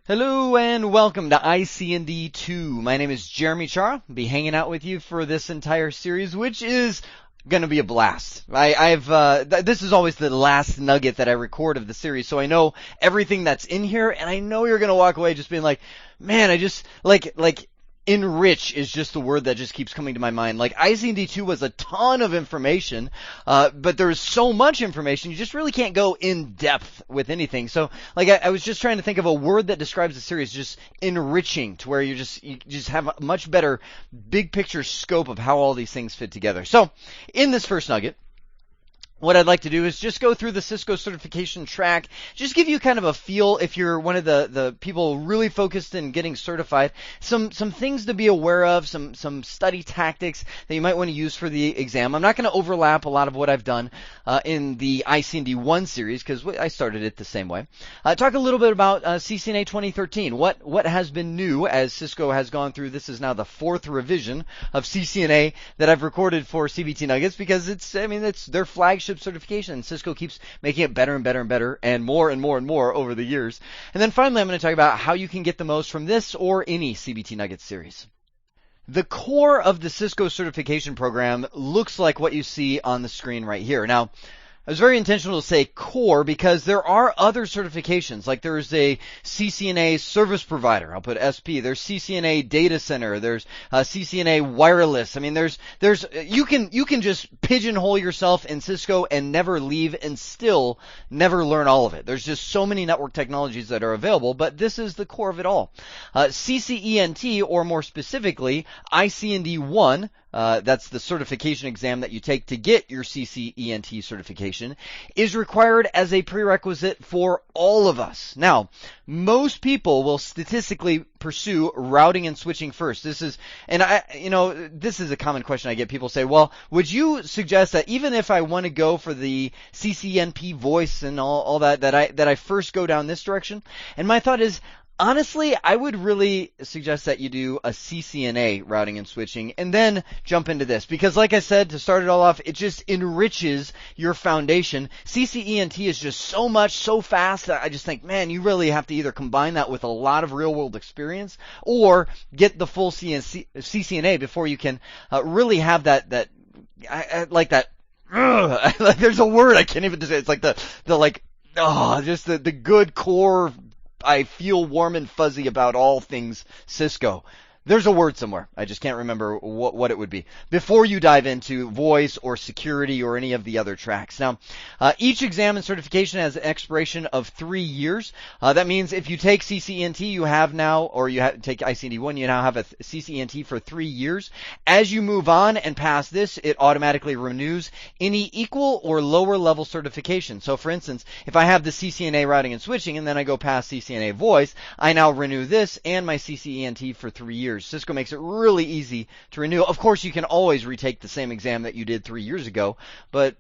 Hello and welcome to IC&D 2. My name is Jeremy Chara. I'll be hanging out with you for this entire series, which is going to be a blast. This is always the last nugget that I record of the series, so I know everything that's in here, and I know you're going to walk away just being like, man, I just, enrich is just the word that just keeps coming to my mind. Like, IC&D2 was a ton of information, but there's so much information, you just really can't go in depth with anything. So, I was just trying to think of a word that describes the series, just enriching, to where you just have a much better big picture scope of how all these things fit together. So, in this first nugget, what I'd like to do is just go through the Cisco certification track, just give you kind of a feel if you're one of the people really focused in getting certified, some things to be aware of, some study tactics that you might want to use for the exam. I'm not going to overlap a lot of what I've done in the IC&D 1 series because I started it the same way. Talk a little bit about CCNA 2013, what has been new as Cisco has gone through. This is now the 4th revision of CCNA that I've recorded for CBT Nuggets because it's their flagship certification. Cisco keeps making it better and better and better and more over the years. And then finally, I'm going to talk about how you can get the most from this or any CBT Nuggets series. The core of the Cisco certification program looks like what you see on the screen right here. Now, I was very intentional to say core because there are other certifications, like there's a CCNA service provider, I'll put SP, there's CCNA data center, there's CCNA wireless. I mean, you can just pigeonhole yourself in Cisco and never leave and still never learn all of it. There's just so many network technologies that are available, but this is the core of it all. CCENT, or more specifically, IC&D 1, that's the certification exam that you take to get your CCENT certification, is required as a prerequisite for all of us. Now, most people will statistically pursue routing and switching first. This is a common question I get. People say, well, would you suggest that even if I want to go for the CCNP voice and all that I first go down this direction? And my thought is, honestly, I would really suggest that you do a CCNA routing and switching and then jump into this. Because like I said, to start it all off, it just enriches your foundation. CCENT is just so much, so fast that I just think, man, you really have to either combine that with a lot of real world experience or get the full CCNA before you can really have that there's a word I can't even say. It's like the good core. I feel warm and fuzzy about all things Cisco. There's a word somewhere. I just can't remember what it would be. Before you dive into voice or security or any of the other tracks. Now, each exam and certification has an expiration of 3 years. That means if you take CCENT, you have now, or take IC&D 1, you now have a CCENT for 3 years. As you move on and past this, it automatically renews any equal or lower level certification. So for instance, if I have the CCNA routing and switching and then I go past CCNA voice, I now renew this and my CCENT for 3 years. Cisco makes it really easy to renew. Of course, you can always retake the same exam that you did 3 years ago, but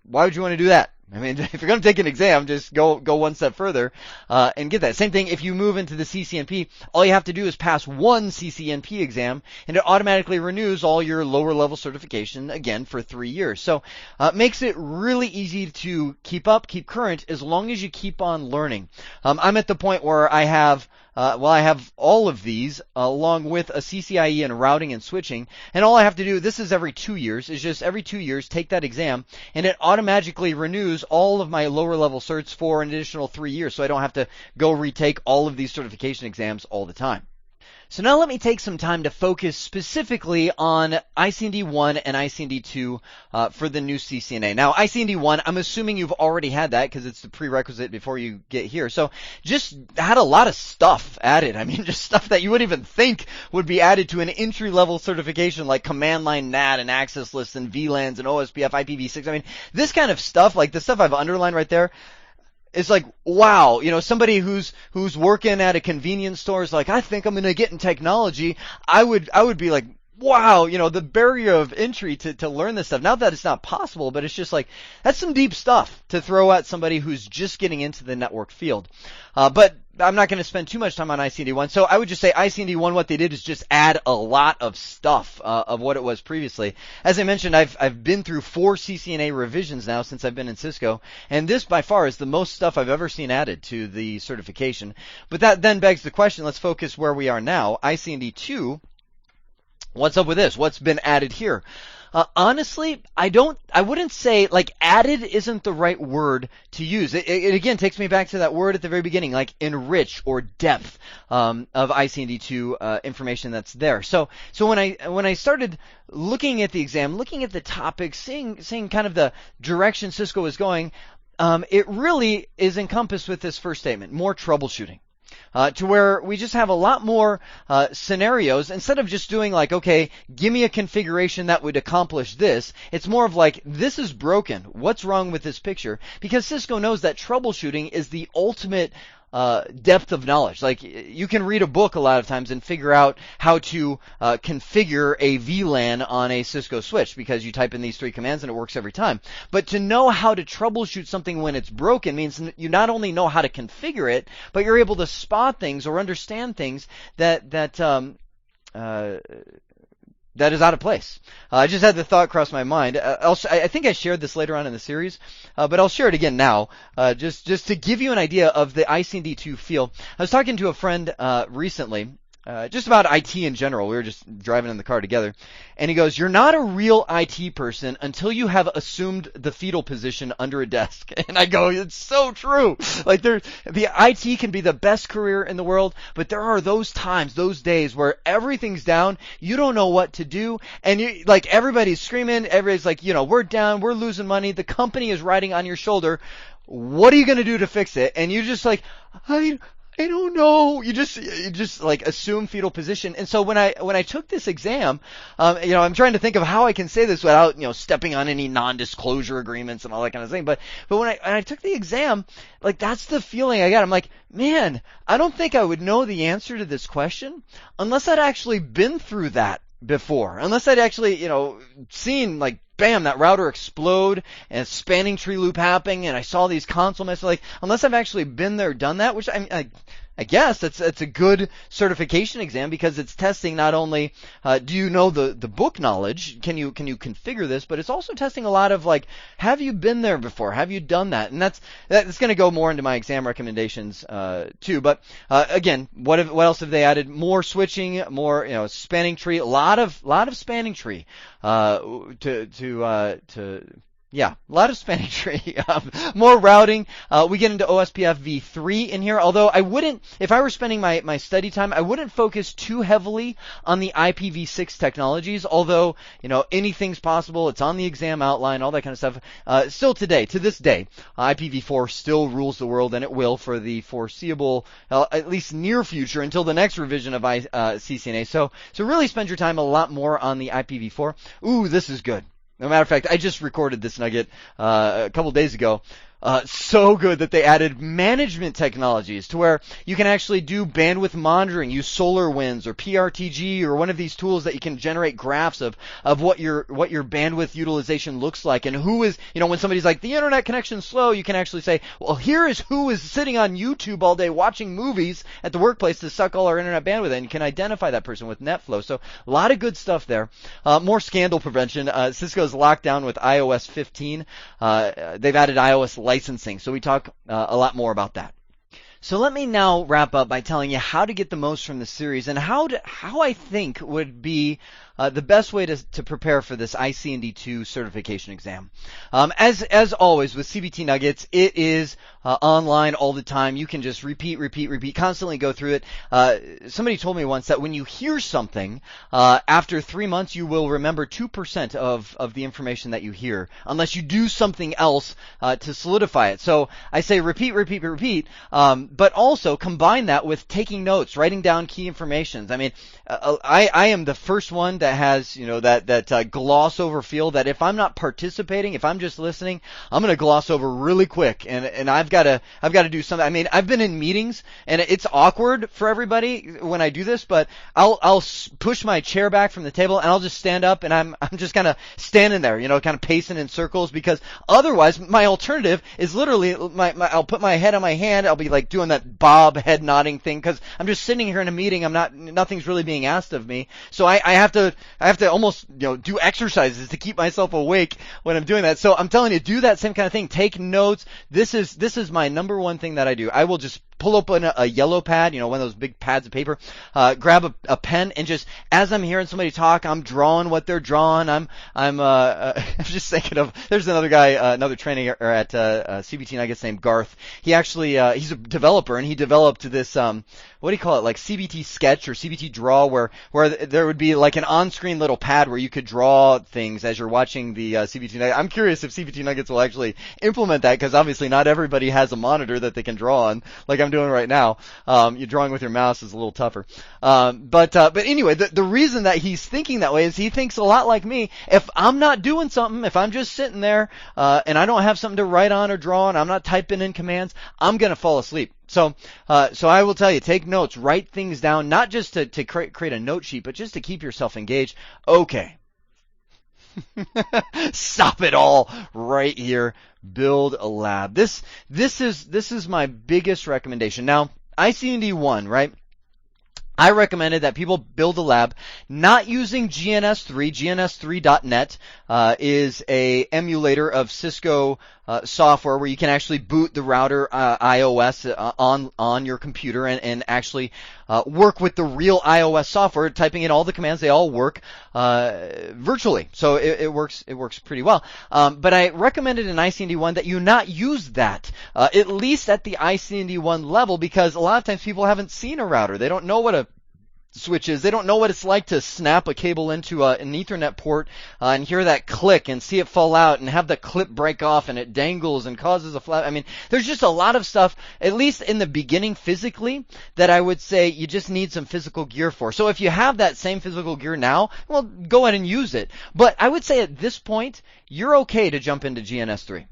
why would you want to do that? I mean, if you're going to take an exam, just go one step further and get that. Same thing if you move into the CCNP, all you have to do is pass one CCNP exam, and it automatically renews all your lower level certification again for 3 years. So it makes it really easy to keep current as long as you keep on learning. I'm at the point where I have all of these along with a CCIE and routing and switching, and all I have to do, this is every 2 years, is just every 2 years take that exam, and it automatically renews all of my lower level certs for an additional 3 years, so I don't have to go retake all of these certification exams all the time. So now let me take some time to focus specifically on IC&D 1 and IC&D 2 for the new CCNA. Now, IC&D 1, I'm assuming you've already had that because it's the prerequisite before you get here. So just had a lot of stuff added. I mean, just stuff that you wouldn't even think would be added to an entry-level certification like command line NAT and access lists and VLANs and OSPF, IPv6. I mean, this kind of stuff, like the stuff I've underlined right there, it's like, wow, somebody who's working at a convenience store is like, I think I'm going to get in technology. I would be like, wow, the barrier of entry to learn this stuff. Not that it's not possible, but it's just like, that's some deep stuff to throw at somebody who's just getting into the network field. But I'm not going to spend too much time on ICND1. So I would just say ICND1, what they did is just add a lot of stuff of what it was previously. As I mentioned, I've been through 4 CCNA revisions now since I've been in Cisco, and this by far is the most stuff I've ever seen added to the certification. But that then begs the question, let's focus where we are now. ICND2, what's up with this? What's been added here? Honestly, I wouldn't say, like, added isn't the right word to use. It again takes me back to that word at the very beginning, like enrich or depth, of ICND2, information that's there. So when I started looking at the exam, looking at the topics, seeing kind of the direction Cisco is going, it really is encompassed with this first statement, more troubleshooting. To where we just have a lot more scenarios. Instead of just doing like, okay, give me a configuration that would accomplish this, it's more of like, this is broken. What's wrong with this picture? Because Cisco knows that troubleshooting is the ultimate depth of knowledge. Like, you can read a book a lot of times and figure out how to configure a VLAN on a Cisco switch because you type in these 3 commands and it works every time. But to know how to troubleshoot something when it's broken means you not only know how to configure it, but you're able to spot things or understand things that is out of place. I just had the thought cross my mind. I think I shared this later on in the series, but I'll share it again now, just to give you an idea of the ICND2 feel. I was talking to a friend recently, just about IT in general. We were just driving in the car together, and he goes, "You're not a real IT person until you have assumed the fetal position under a desk." And I go, it's so true. Like, the IT can be the best career in the world, but there are those times, those days where everything's down, you don't know what to do, and everybody's screaming, everybody's like, we're down, we're losing money, the company is riding on your shoulder. What are you going to do to fix it? And you're just like, I don't know. You just like assume fetal position. And so when I took this exam, I'm trying to think of how I can say this without, stepping on any non-disclosure agreements and all that kind of thing. But when I took the exam, like, that's the feeling I got. I'm like, man, I don't think I would know the answer to this question unless I'd actually been through that before. Unless I'd actually, seen, like, bam, that router explode and a spanning tree loop happening, and I saw these console messages. Like, unless I've actually been there, done that, which I guess that's a good certification exam because it's testing not only do you know the book knowledge, can you configure this, but it's also testing a lot of, like, have you been there before? Have you done that? And that's going to go more into my exam recommendations too. But again, what else have they added? More switching, more spanning tree, a lot of spanning tree a lot of spanning tree. More routing. We get into OSPF v3 in here, although I wouldn't, if I were spending my study time, I wouldn't focus too heavily on the IPv6 technologies, although, anything's possible. It's on the exam outline, all that kind of stuff. Still today, to this day, IPv4 still rules the world, and it will for the foreseeable, at least near future, until the next revision of CCNA. So really spend your time a lot more on the IPv4. Ooh, this is good. As a matter of fact, I just recorded this nugget a couple days ago. So good that they added management technologies to where you can actually do bandwidth monitoring, use SolarWinds or PRTG or one of these tools that you can generate graphs of what your bandwidth utilization looks like, and who is, when somebody's like, the internet connection's slow, you can actually say, well, here is who is sitting on YouTube all day watching movies at the workplace to suck all our internet bandwidth, and you can identify that person with NetFlow. So a lot of good stuff there. More scandal prevention. Cisco's locked down with iOS 15. They've added iOS licensing, so we talk a lot more about that. So let me now wrap up by telling you how to get the most from the series and how I think would be the best way to prepare for this ICND2 certification exam. As always with CBT Nuggets, it is online all the time. You can just repeat, constantly go through it. Somebody told me once that when you hear something, after 3 months you will remember 2% of the information that you hear, unless you do something else to solidify it. So I say repeat. but also combine that with taking notes, writing down key informations. I mean, I am the first one that has, that gloss over feel that if I'm not participating, if I'm just listening, I'm going to gloss over really quick, and I've got to do something. I mean, I've been in meetings and it's awkward for everybody when I do this, but I'll push my chair back from the table and I'll just stand up and I'm just kind of standing there, kind of pacing in circles, because otherwise my alternative is literally I'll put my head on my hand. I'll be like doing that bob head nodding thing because I'm just sitting here in a meeting. Nothing's really being asked of me. So I have to almost, do exercises to keep myself awake when I'm doing that. So I'm telling you, do that same kind of thing. Take notes. This is my number one thing that I do. I will just pull open a yellow pad, one of those big pads of paper, grab a pen, and just as I'm hearing somebody talk, I'm drawing what they're drawing. I'm just thinking of, there's another guy, another trainer at CBT Nuggets named Garth. He actually he's a developer, and he developed this what do you call it, like CBT Sketch or CBT Draw, where there would be like an on-screen little pad where you could draw things as you're watching the CBT Nuggets. I'm curious if CBT Nuggets will actually implement that, because obviously not everybody has a monitor that they can draw on like I'm doing right now. You're drawing with your mouse is a little tougher. But anyway, the reason that he's thinking that way is he thinks a lot like me. If I'm not doing something, if I'm just sitting there and I don't have something to write on or draw on, I'm not typing in commands, I'm going to fall asleep. So I will tell you, take notes, write things down, not just to create a note sheet, but just to keep yourself engaged. Okay. Stop it all right here. Build a lab. This is my biggest recommendation. Now, ICND 1, right? I recommended that people build a lab not using GNS3. GNS3.net is a emulator of Cisco software where you can actually boot the router iOS on your computer and actually work with the real iOS software. Typing in all the commands, they all work virtually, so it works pretty well. But I recommended in ICND1 that you not use that, at least at the ICND1 level, because a lot of times people haven't seen a router. They don't know what a switch is. They don't know what it's like to snap a cable into an Ethernet port and hear that click and see it fall out and have the clip break off and it dangles and causes a flat. I mean, there's just a lot of stuff, at least in the beginning physically, that I would say you just need some physical gear for. So if you have that same physical gear now, well, go ahead and use it. But I would say at this point, you're okay to jump into GNS3.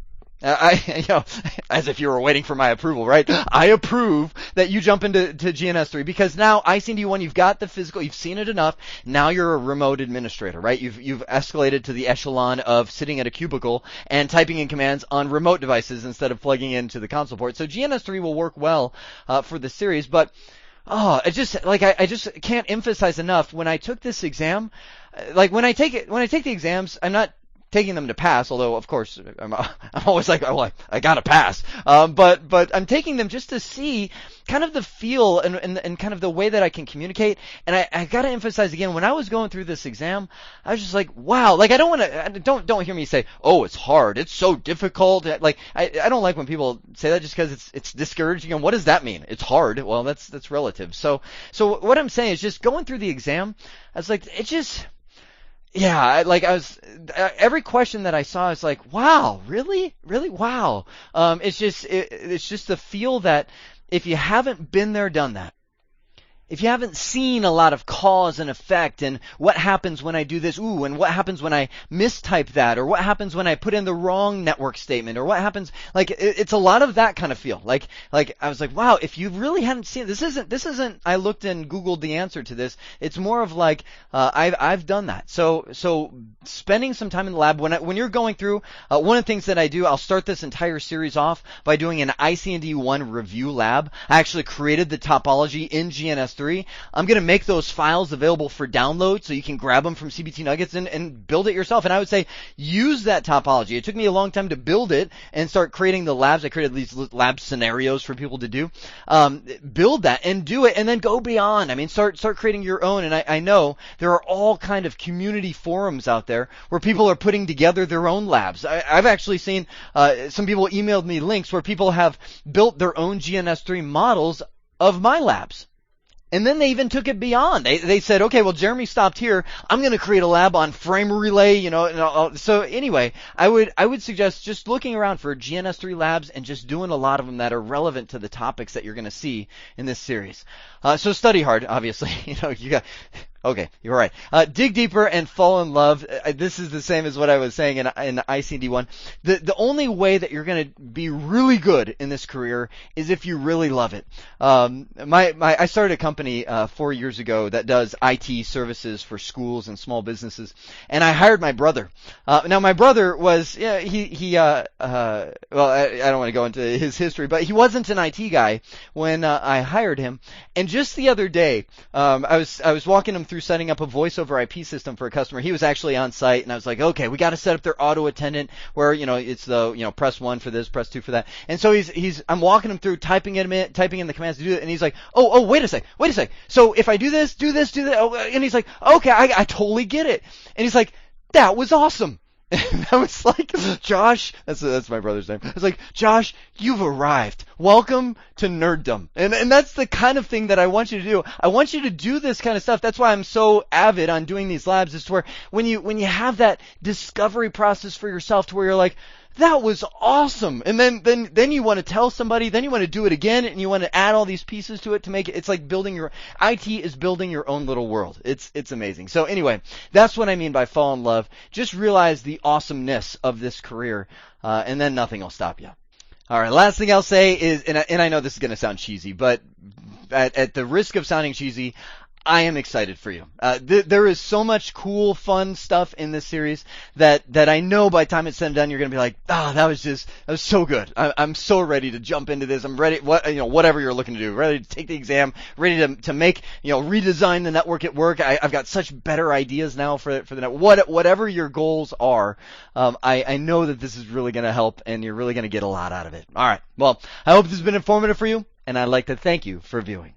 As if you were waiting for my approval, right? I approve that you jump into GNS3, because now ICND1, you've got the physical, you've seen it enough. Now you're a remote administrator, right? You've escalated to the echelon of sitting at a cubicle and typing in commands on remote devices instead of plugging into the console port. So GNS3 will work well for the series, but I just can't emphasize enough. When I took this exam, when I take the exams, I'm not taking them to pass, although of course I'm always like, oh, I gotta pass. But I'm taking them just to see kind of the feel and kind of the way that I can communicate. And I gotta emphasize again, when I was going through this exam, I was just like, wow. Like, I don't want to, don't hear me say, oh, it's hard, it's so difficult. Like, I don't like when people say that, just because it's discouraging. And what does that mean? It's hard. Well, that's relative. So what I'm saying is, just going through the exam, I was like, it just. Yeah, every question that I saw, I was like, wow, really? Really? Wow. It's just the feel that if you haven't been there, done that, if you haven't seen a lot of cause and effect and what happens when I do this, and what happens when I mistype that, or what happens when I put in the wrong network statement, or what happens, it's a lot of that kind of feel. Like I was like, wow, if you really haven't seen it, this isn't, I looked and Googled the answer to this. It's more of like, I've done that. So spending some time in the lab, when you're going through, one of the things that I do, I'll start this entire series off by doing an ICND1 review lab. I actually created the topology in GNS3. I'm going to make those files available for download so you can grab them from CBT Nuggets and build it yourself. And I would say use that topology. It took me a long time to build it and start creating the labs. I created these lab scenarios for people to do. Build that and do it, and then go beyond. I mean, start creating your own. And I know there are all kind of community forums out there where people are putting together their own labs. I've actually seen some people emailed me links where people have built their own GNS3 models of my labs. And then they even took it beyond. They said, okay, well, Jeremy stopped here. I'm going to create a lab on frame relay, so anyway, I would suggest just looking around for GNS3 labs and just doing a lot of them that are relevant to the topics that you're going to see in this series. So study hard, obviously. You got. Okay, you're right. Dig deeper and fall in love. This is the same as what I was saying in ICD1. The only way that you're going to be really good in this career is if you really love it. I started a company 4 years ago that does IT services for schools and small businesses, and I hired my brother. Now my brother was well, I don't want to go into his history, but he wasn't an IT guy when I hired him. And just the other day, I was walking him through setting up a voice over IP system for a customer. He was actually on site, and I was like, okay, we got to set up their auto attendant where, it's the, press 1 for this, press 2 for that. And so I'm walking him through typing in the commands to do it, and he's like, oh, wait a sec. So if I do this, do that, and he's like, okay, I totally get it. And he's like, that was awesome. And I was like, Josh, that's my brother's name. I was like, Josh, you've arrived. Welcome to nerddom. And that's the kind of thing that I want you to do. I want you to do this kind of stuff. That's why I'm so avid on doing these labs, is to where when you have that discovery process for yourself to where you're like, that was awesome. And then you want to tell somebody, then you want to do it again, and you want to add all these pieces to it to make it. It's like IT is building your own little world. It's amazing. So anyway, that's what I mean by fall in love. Just realize the awesomeness of this career, and then nothing will stop you. All right, last thing I'll say is, and I know this is going to sound cheesy, but at the risk of sounding cheesy, I am excited for you. There is so much cool, fun stuff in this series that I know by the time it's said and done, you're going to be like, that was so good. I'm so ready to jump into this. I'm ready, whatever you're looking to do, ready to take the exam, ready to make, redesign the network at work. I've got such better ideas now for the network. Whatever your goals are, I know that this is really going to help, and you're really going to get a lot out of it. All right. Well, I hope this has been informative for you, and I'd like to thank you for viewing.